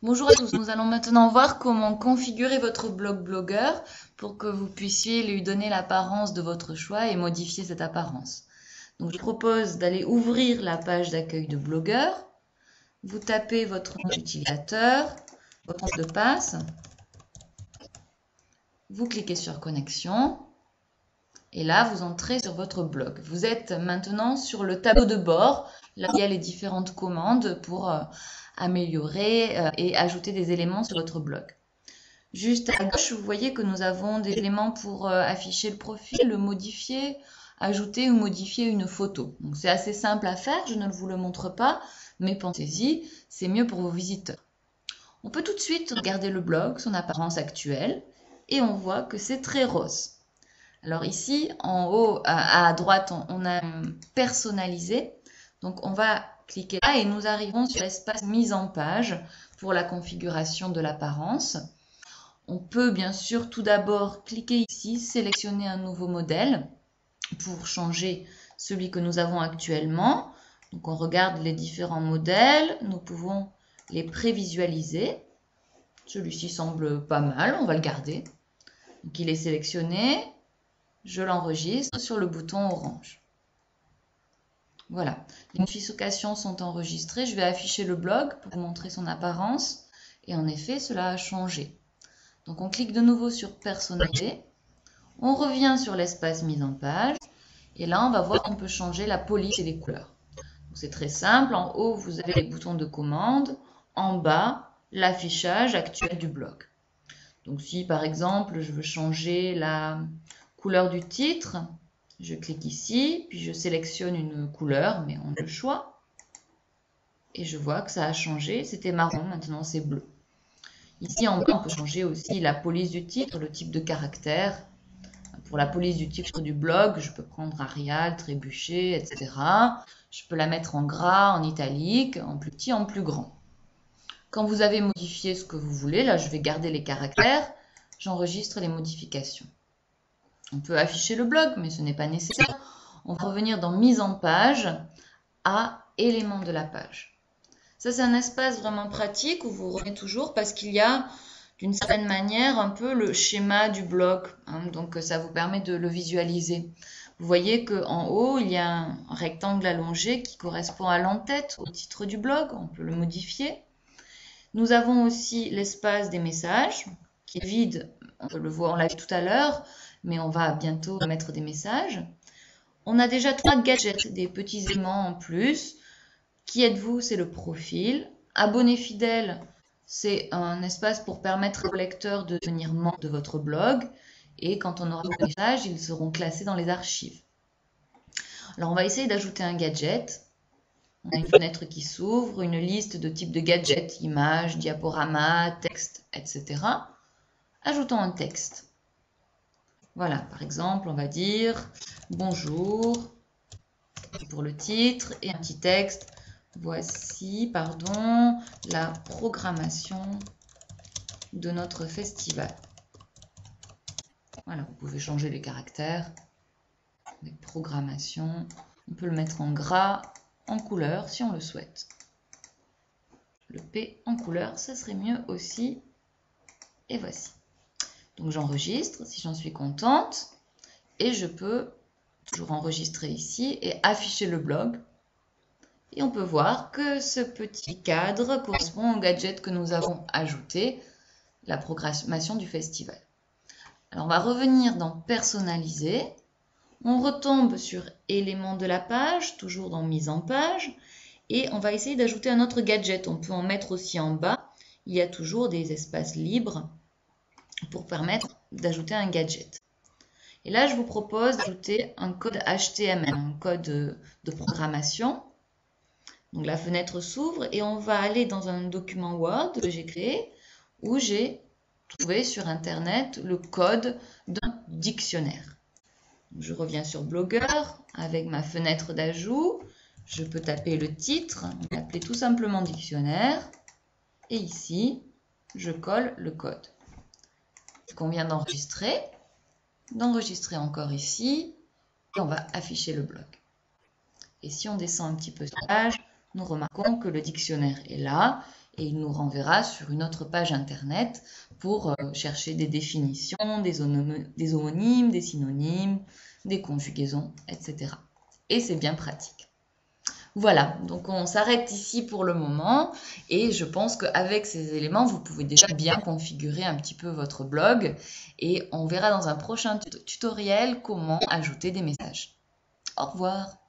Bonjour à tous, nous allons maintenant voir comment configurer votre blog Blogueur pour que vous puissiez lui donner l'apparence de votre choix et modifier cette apparence. Donc je propose d'aller ouvrir la page d'accueil de Blogueur. Vous tapez votre nom d'utilisateur, votre mot de passe, vous cliquez sur connexion et là vous entrez sur votre blog. Vous êtes maintenant sur le tableau de bord, là il y a les différentes commandes pour améliorer et ajouter des éléments sur votre blog. Juste à gauche, vous voyez que nous avons des éléments pour afficher le profil, le modifier, ajouter ou modifier une photo. Donc c'est assez simple à faire, je ne vous le montre pas, mais pensez-y, c'est mieux pour vos visiteurs. On peut tout de suite regarder le blog, son apparence actuelle, et on voit que c'est très rose. Alors ici, en haut à droite, on a personnalisé. Donc on va cliquer là et nous arrivons sur l'espace mise en page pour la configuration de l'apparence. On peut bien sûr tout d'abord cliquer ici, sélectionner un nouveau modèle pour changer celui que nous avons actuellement. Donc on regarde les différents modèles, nous pouvons les prévisualiser. Celui-ci semble pas mal, on va le garder. Donc il est sélectionné, je l'enregistre sur le bouton orange. Voilà, les notifications sont enregistrées, je vais afficher le blog pour vous montrer son apparence. Et en effet, cela a changé. Donc on clique de nouveau sur personnaliser, on revient sur l'espace mise en page et là on va voir qu'on peut changer la police et les couleurs. C'est très simple, en haut vous avez les boutons de commande, en bas l'affichage actuel du blog. Donc si par exemple je veux changer la couleur du titre, je clique ici, puis je sélectionne une couleur, mais on a le choix. Et je vois que ça a changé, c'était marron, maintenant c'est bleu. Ici en bas, on peut changer aussi la police du titre, le type de caractère. Pour la police du titre du blog, je peux prendre Arial, trébucher, etc. Je peux la mettre en gras, en italique, en plus petit, en plus grand. Quand vous avez modifié ce que vous voulez, là je vais garder les caractères, j'enregistre les modifications. On peut afficher le blog, mais ce n'est pas nécessaire. On va revenir dans mise en page à éléments de la page. Ça, c'est un espace vraiment pratique où vous revenez toujours parce qu'il y a d'une certaine manière un peu le schéma du blog. Donc, ça vous permet de le visualiser. Vous voyez qu'en haut, il y a un rectangle allongé qui correspond à l'entête, au titre du blog. On peut le modifier. Nous avons aussi l'espace des messages qui est vide. On peut le voir, on l'a vu tout à l'heure, mais on va bientôt mettre des messages. On a déjà 3 gadgets, des petits aimants en plus. Qui êtes-vous? C'est le profil. Abonné fidèle, c'est un espace pour permettre aux lecteurs de devenir membres de votre blog. Et quand on aura vos messages, ils seront classés dans les archives. Alors on va essayer d'ajouter un gadget. On a une fenêtre qui s'ouvre, une liste de types de gadgets, images, diaporamas, texte, etc. Ajoutons un texte. Voilà, par exemple, on va dire « Bonjour » pour le titre et un petit texte. Voici, la programmation de notre festival. Voilà, vous pouvez changer les caractères. Avec programmation, on peut le mettre en gras, en couleur si on le souhaite. Le P en couleur, ça serait mieux aussi. Et voici. Donc j'enregistre si j'en suis contente. Et je peux toujours enregistrer ici et afficher le blog. Et on peut voir que ce petit cadre correspond au gadget que nous avons ajouté, la programmation du festival. Alors on va revenir dans personnaliser. On retombe sur éléments de la page, toujours dans mise en page. Et on va essayer d'ajouter un autre gadget. On peut en mettre aussi en bas. Il y a toujours des espaces libres pour permettre d'ajouter un gadget. Et là, je vous propose d'ajouter un code HTML, un code de programmation. Donc la fenêtre s'ouvre et on va aller dans un document Word que j'ai créé où j'ai trouvé sur Internet le code d'un dictionnaire. Je reviens sur Blogueur avec ma fenêtre d'ajout. Je peux taper le titre, l'appeler tout simplement dictionnaire. Et ici, je colle le code qu'on vient d'enregistrer encore ici. Et on va afficher le blog. Et si on descend un petit peu sur la page, nous remarquons que le dictionnaire est là et il nous renverra sur une autre page internet pour chercher des définitions, des homonymes, des synonymes, des conjugaisons, etc. Et c'est bien pratique. Voilà, donc on s'arrête ici pour le moment et je pense qu'avec ces éléments, vous pouvez déjà bien configurer un petit peu votre blog et on verra dans un prochain tutoriel comment ajouter des messages. Au revoir.